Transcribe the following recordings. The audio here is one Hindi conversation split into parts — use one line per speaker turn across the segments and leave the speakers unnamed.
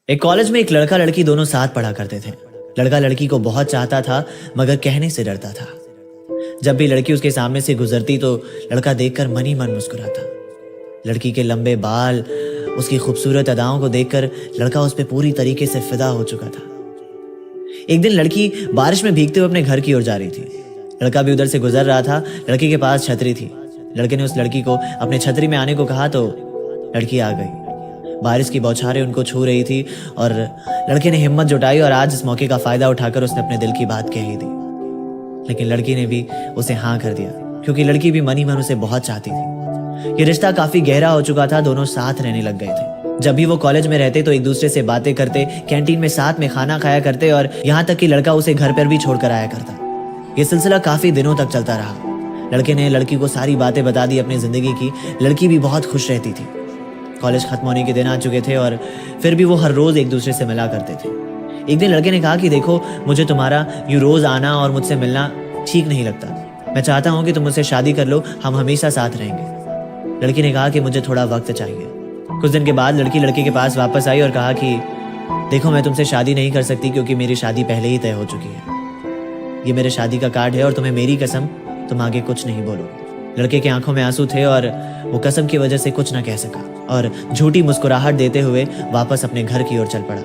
एक कॉलेज में एक लड़का लड़की दोनों साथ पढ़ा करते थे। लड़का लड़की को बहुत चाहता था मगर कहने से डरता था। जब भी लड़की उसके सामने से गुजरती तो लड़का देखकर मन ही मन मुस्कुराता। लड़की के लंबे बाल, उसकी खूबसूरत अदाओं को देखकर लड़का उस पर पूरी तरीके से फिदा हो चुका था। एक दिन लड़की बारिश में भीगते हुए अपने घर की ओर जा रही थी। लड़का भी उधर से गुजर रहा था। लड़के के पास छतरी थी। लड़के ने उस लड़की को अपने छतरी में आने को कहा तो लड़की आ गई। बारिश की बौछारें उनको छू रही थी और लड़के ने हिम्मत जुटाई और आज इस मौके का फायदा उठाकर उसने अपने दिल की बात कह ही दी। लेकिन लड़की ने भी उसे हाँ कर दिया क्योंकि लड़की भी मन ही मन उसे बहुत चाहती थी। ये रिश्ता काफी गहरा हो चुका था। दोनों साथ रहने लग गए थे। जब भी वो कॉलेज में रहते तो एक दूसरे से बातें करते, कैंटीन में साथ में खाना खाया करते और यहाँ तक कि लड़का उसे घर पर भी छोड़कर आया करता। ये सिलसिला काफी दिनों तक चलता रहा। लड़के ने लड़की को सारी बातें बता दी अपनी जिंदगी की। लड़की भी बहुत खुश रहती थी। कॉलेज खत्म होने के दिन आ चुके थे और फिर भी वो हर रोज एक दूसरे से मिला करते थे। एक दिन लड़के ने कहा कि देखो, मुझे तुम्हारा यूं रोज आना और मुझसे मिलना ठीक नहीं लगता। मैं चाहता हूँ कि तुम मुझसे शादी कर लो, हम हमेशा साथ रहेंगे। लड़की ने कहा कि मुझे थोड़ा वक्त चाहिए। कुछ दिन के बाद लड़की लड़के के पास वापस आई और कहा कि देखो, मैं तुमसे शादी नहीं कर सकती क्योंकि मेरी शादी पहले ही तय हो चुकी है। ये मेरे शादी का कार्ड है और तुम्हें मेरी कसम, तुम आगे कुछ नहीं बोलो। लड़के की आंखों में आंसू थे और वो कसम की वजह से कुछ ना कह सका और झूठी मुस्कुराहट देते हुए वापस अपने घर की ओर चल पड़ा।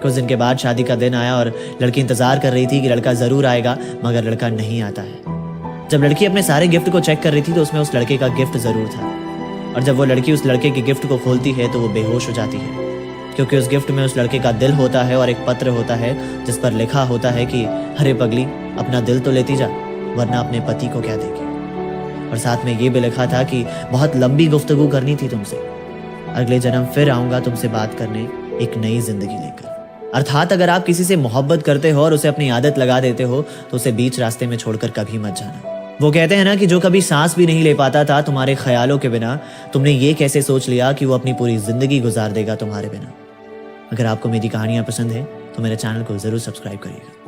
कुछ दिन के बाद शादी का दिन आया और लड़की इंतजार कर रही थी कि लड़का जरूर आएगा, मगर लड़का नहीं आता है। जब लड़की अपने सारे गिफ्ट को चेक कर रही थी तो उसमें उस लड़के का गिफ्ट जरूर था। और जब वो लड़की उस लड़के के गिफ्ट को खोलती है तो वो बेहोश हो जाती है क्योंकि उस गिफ्ट में उस लड़के का दिल होता है और एक पत्र होता है जिस पर लिखा होता है कि अरे पगली, अपना दिल तो लेती जा, वरना अपने पति को क्या देगी। और साथ में ये भी लिखा था कि बहुत लंबी गुफ्तगू करनी थी तुमसे, अगले जन्म फिर आऊंगा तुमसे बात करने एक नई जिंदगी लेकर। अर्थात अगर आप किसी से मोहब्बत करते हो और उसे अपनी आदत लगा देते हो तो उसे बीच रास्ते में छोड़कर कभी मत जाना। वो कहते हैं ना कि जो कभी सांस भी नहीं ले पाता था तुम्हारे ख्यालों के बिना, तुमने ये कैसे सोच लिया कि वो अपनी पूरी जिंदगी गुजार देगा तुम्हारे बिना। अगर आपको मेरी कहानियां पसंद है तो मेरे चैनल को जरूर सब्सक्राइब करिएगा।